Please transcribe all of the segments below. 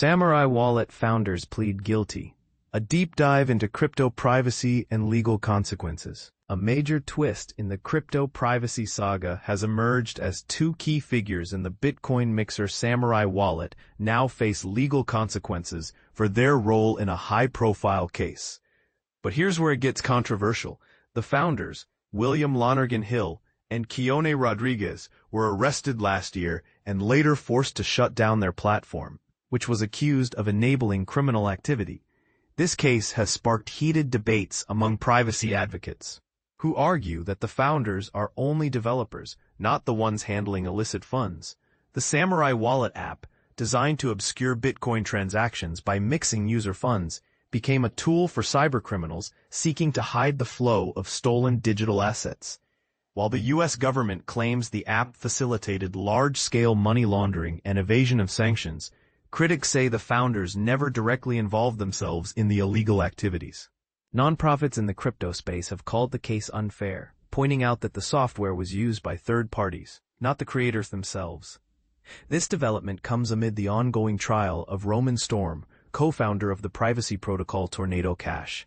Samourai Wallet founders plead guilty. A deep dive into crypto privacy and legal consequences. A major twist in the crypto privacy saga has emerged as two key figures in the Bitcoin mixer Samourai Wallet now face legal consequences for their role in a high-profile case. But here's where it gets controversial. The founders, William Lonergan Hill and Keonne Rodriguez, were arrested last year and later forced to shut down their platform, which was accused of enabling criminal activity. This case has sparked heated debates among privacy advocates, who argue that the founders are only developers, not the ones handling illicit funds. The Samourai Wallet app, designed to obscure Bitcoin transactions by mixing user funds, became a tool for cybercriminals seeking to hide the flow of stolen digital assets. While the U.S. government claims the app facilitated large-scale money laundering and evasion of sanctions, critics say the founders never directly involved themselves in the illegal activities. Nonprofits in the crypto space have called the case unfair, pointing out that the software was used by third parties, not the creators themselves. This development comes amid the ongoing trial of Roman Storm, co-founder of the privacy protocol Tornado Cash.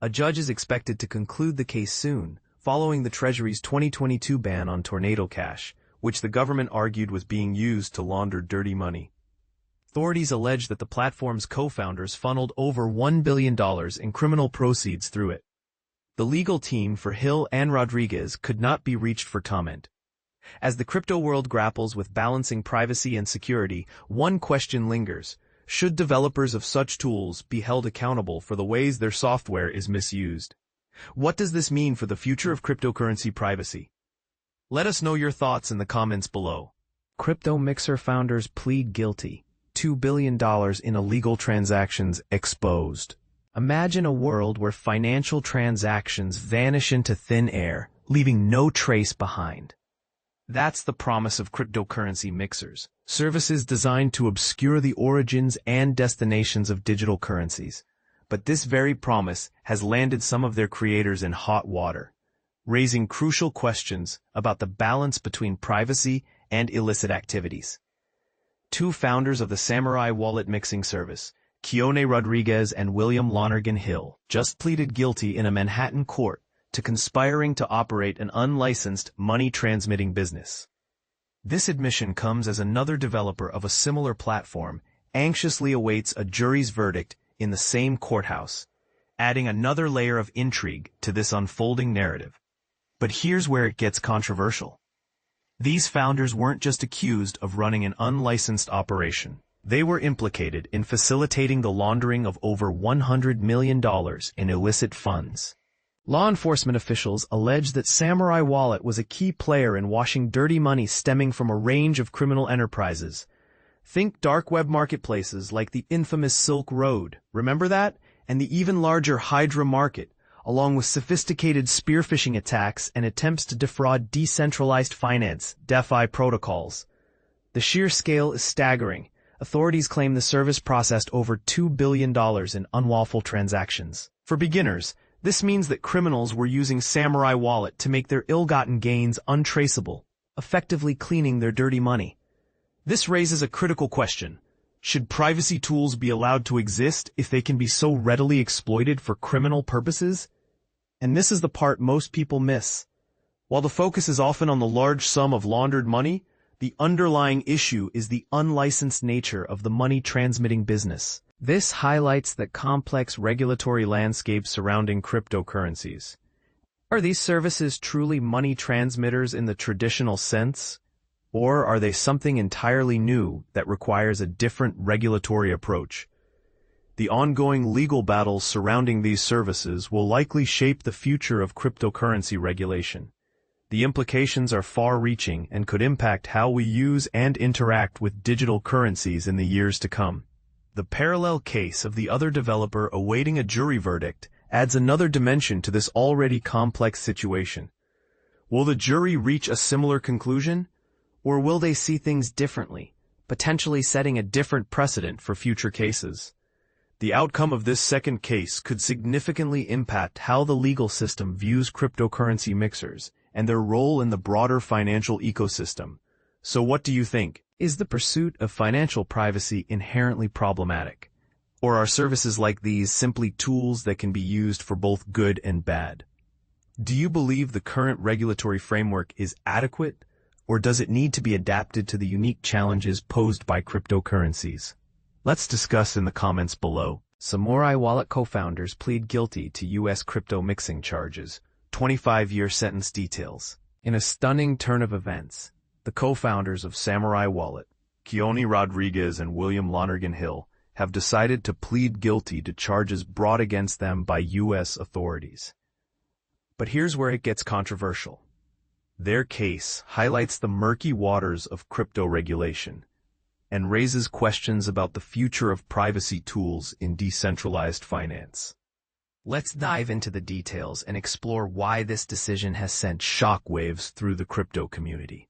A judge is expected to conclude the case soon, following the Treasury's 2022 ban on Tornado Cash, which the government argued was being used to launder dirty money. Authorities allege that the platform's co-founders funneled over $1 billion in criminal proceeds through it. The legal team for Hill and Rodriguez could not be reached for comment. As the crypto world grapples with balancing privacy and security, one question lingers: should developers of such tools be held accountable for the ways their software is misused? What does this mean for the future of cryptocurrency privacy? Let us know your thoughts in the comments below. Crypto mixer founders plead guilty. $2 billion in illegal transactions exposed. Imagine a world where financial transactions vanish into thin air, leaving no trace behind. That's the promise of cryptocurrency mixers, services designed to obscure the origins and destinations of digital currencies. But this very promise has landed some of their creators in hot water, raising crucial questions about the balance between privacy and illicit activities. Two founders of the Samourai Wallet mixing service, Keonne Rodriguez and William Lonergan Hill, just pleaded guilty in a Manhattan court to conspiring to operate an unlicensed money-transmitting business. This admission comes as another developer of a similar platform anxiously awaits a jury's verdict in the same courthouse, adding another layer of intrigue to this unfolding narrative. But here's where it gets controversial. These founders weren't just accused of running an unlicensed operation. They were implicated in facilitating the laundering of over $100 million in illicit funds. Law enforcement officials allege that Samourai Wallet was a key player in washing dirty money stemming from a range of criminal enterprises. Think dark web marketplaces like the infamous Silk Road, remember that? And the even larger Hydra Market, along with sophisticated spearphishing attacks and attempts to defraud decentralized finance, DeFi protocols. The sheer scale is staggering. Authorities claim the service processed over $2 billion in unlawful transactions. For beginners, this means that criminals were using Samourai Wallet to make their ill-gotten gains untraceable, effectively cleaning their dirty money. This raises a critical question. Should privacy tools be allowed to exist if they can be so readily exploited for criminal purposes? And this is the part most people miss. While the focus is often on the large sum of laundered money, the underlying issue is the unlicensed nature of the money-transmitting business. This highlights the complex regulatory landscape surrounding cryptocurrencies. Are these services truly money transmitters in the traditional sense? Or are they something entirely new that requires a different regulatory approach? The ongoing legal battles surrounding these services will likely shape the future of cryptocurrency regulation. The implications are far-reaching and could impact how we use and interact with digital currencies in the years to come. The parallel case of the other developer awaiting a jury verdict adds another dimension to this already complex situation. Will the jury reach a similar conclusion? Or will they see things differently, potentially setting a different precedent for future cases? The outcome of this second case could significantly impact how the legal system views cryptocurrency mixers and their role in the broader financial ecosystem. So what do you think? Is the pursuit of financial privacy inherently problematic? Or are services like these simply tools that can be used for both good and bad? Do you believe the current regulatory framework is adequate, or does it need to be adapted to the unique challenges posed by cryptocurrencies? Let's discuss in the comments below. Samourai Wallet co-founders plead guilty to U.S. crypto mixing charges. 25-year sentence details. In a stunning turn of events, the co-founders of Samourai Wallet, Keonne Rodriguez and William Lonergan Hill, have decided to plead guilty to charges brought against them by U.S. authorities. But here's where it gets controversial. Their case highlights the murky waters of crypto regulation and raises questions about the future of privacy tools in decentralized finance. Let's dive into the details and explore why this decision has sent shockwaves through the crypto community.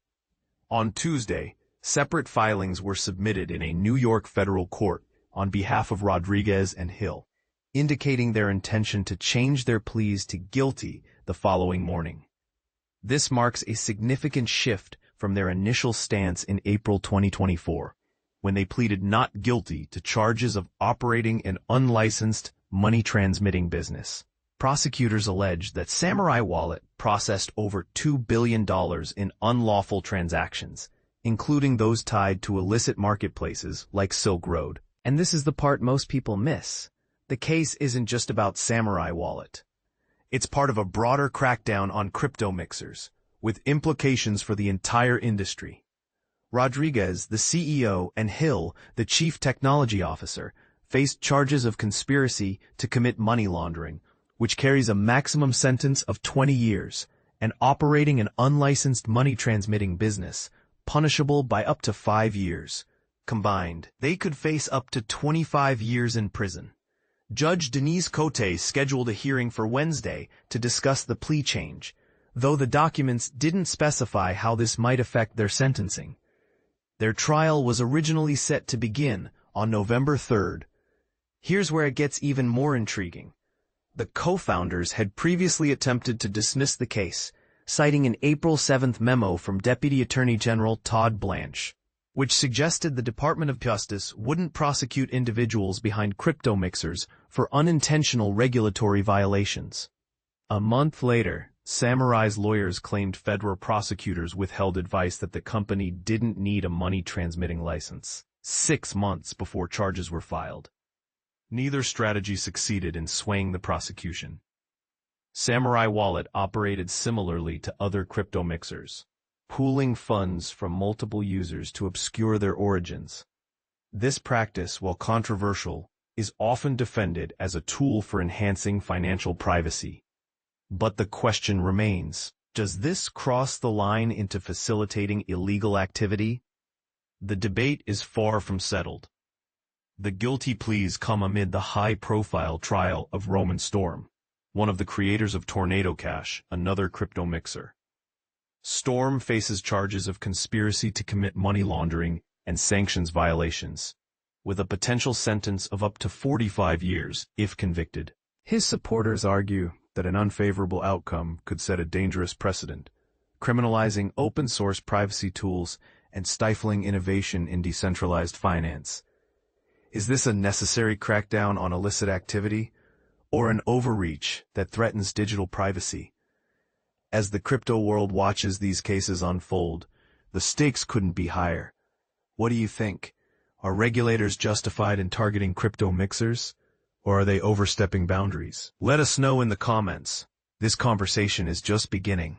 On Tuesday, separate filings were submitted in a New York federal court on behalf of Rodriguez and Hill, indicating their intention to change their pleas to guilty the following morning. This marks a significant shift from their initial stance in April 2024, when they pleaded not guilty to charges of operating an unlicensed money-transmitting business. Prosecutors allege that Samourai Wallet processed over $2 billion in unlawful transactions, including those tied to illicit marketplaces like Silk Road. And this is the part most people miss. The case isn't just about Samourai Wallet. It's part of a broader crackdown on crypto mixers, with implications for the entire industry. Rodriguez, the CEO, and Hill, the chief technology officer, faced charges of conspiracy to commit money laundering, which carries a maximum sentence of 20 years, and operating an unlicensed money-transmitting business, punishable by up to 5 years. Combined, they could face up to 25 years in prison. Judge Denise Cote scheduled a hearing for Wednesday to discuss the plea change, though the documents didn't specify how this might affect their sentencing. Their trial was originally set to begin on November 3rd. Here's where it gets even more intriguing. The co-founders had previously attempted to dismiss the case, citing an April 7th memo from Deputy Attorney General Todd Blanche, which suggested the Department of Justice wouldn't prosecute individuals behind crypto mixers for unintentional regulatory violations. A month later, Samourai's lawyers claimed federal prosecutors withheld advice that the company didn't need a money-transmitting license, 6 months before charges were filed. Neither strategy succeeded in swaying the prosecution. Samourai Wallet operated similarly to other crypto mixers, pooling funds from multiple users to obscure their origins. This practice, while controversial, is often defended as a tool for enhancing financial privacy. But the question remains, does this cross the line into facilitating illegal activity? The debate is far from settled. The guilty pleas come amid the high-profile trial of Roman Storm, one of the creators of Tornado Cash, another crypto mixer. Storm faces charges of conspiracy to commit money laundering and sanctions violations, with a potential sentence of up to 45 years if convicted. His supporters argue that an unfavorable outcome could set a dangerous precedent, criminalizing open-source privacy tools and stifling innovation in decentralized finance. Is this a necessary crackdown on illicit activity, or an overreach that threatens digital privacy? As the crypto world watches these cases unfold, the stakes couldn't be higher. What do you think? Are regulators justified in targeting crypto mixers, or are they overstepping boundaries? Let us know in the comments. This conversation is just beginning.